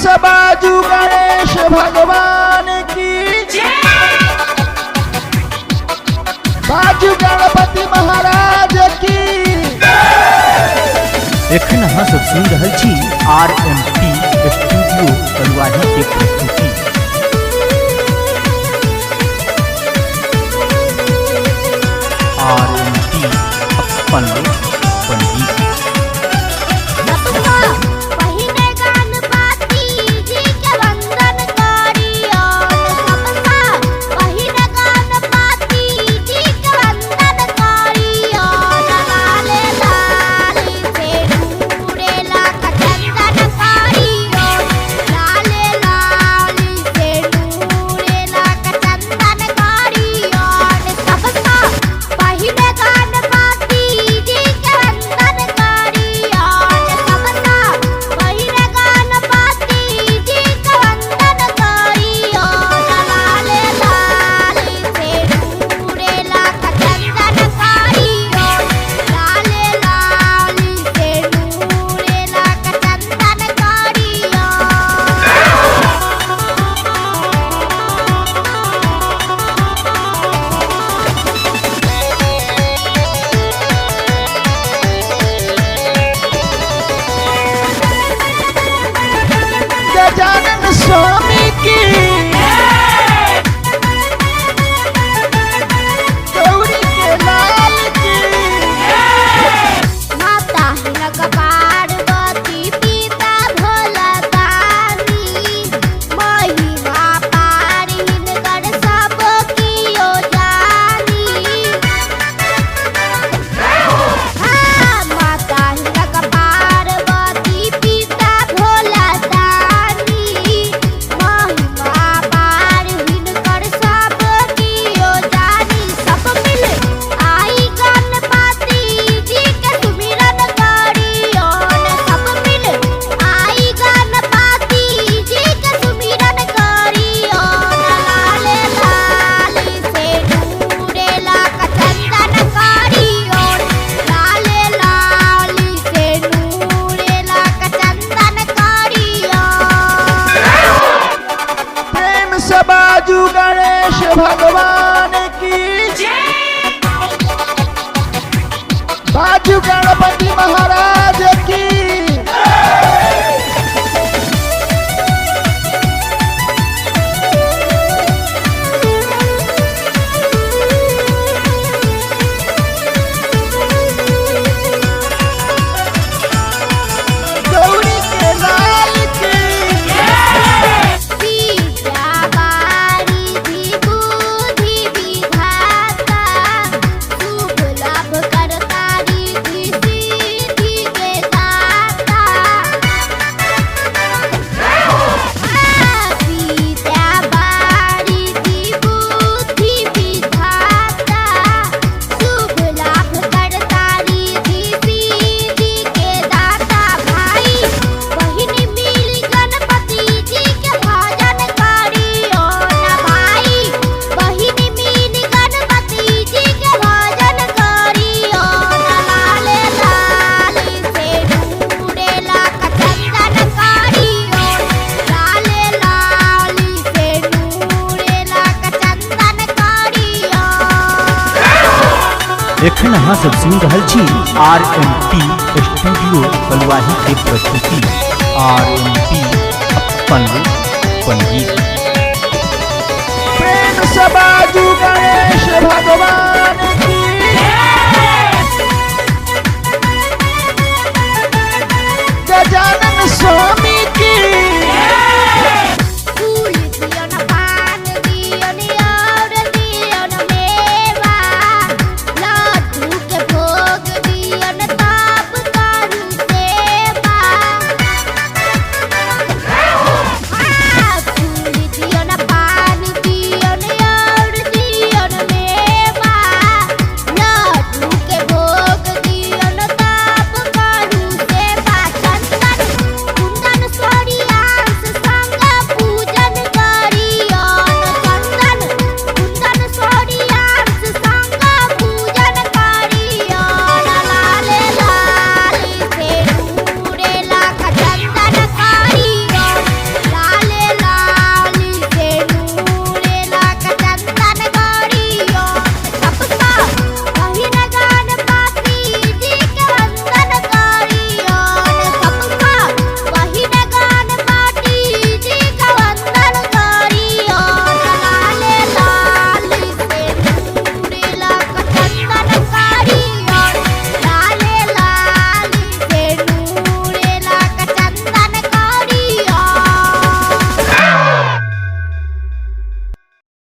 से बाजू गणेश भगवान की, बाजू गणपति महाराज की। एखन अहाँ सब सुन रहल छी RMT स्टूडियो कलुआही के प्रस्तुति। RMT अपन पंजीत। गजानन स्वामी की, गौरी के लाल की। माता हिनक पार्वती पिता भोला दानी, महिमा पार हिनकर सब कियो जानी। माता हिनक पार्वती पिता भोला दानी, महिमा पार हिनकर सब कियो जानी। सब मिल आई गणपति जी के सुमिरन करियौन, सब मिल आई गणपति जी के सुमिरन करियौन। लाले लाली से नूरेला चंदन करियौन, लाले लाली से नूरेला चंदन करियौन। प्रेम से बाजू गणेश भगवान की, बाजू गणपति महाराज की। गौरी के लाल की। विद्या वारिधि बुद्धि विधाता, शुभ लाभ करता रिद्धि सिद्धि के दाता। विद्या वारिधि बुद्धि विधाता, शुभ लाभ करता रिद्धि सिद्धि के दाता। भाई बहिन मिल गणपति जी के भजन करियौन, भाई बहिन मिल गणपति जी के भजन करियौन। लाले लाली से नूरेला चंदन करियौन, लाले लाली से नूरेला चंदन करियौन। एखन अहाँ सब सुन रहल छी RMT स्टूडियो कलुआही के प्रस्तुति। RMT अपन पंजीत। प्रेम से बाजू गणेश भगवान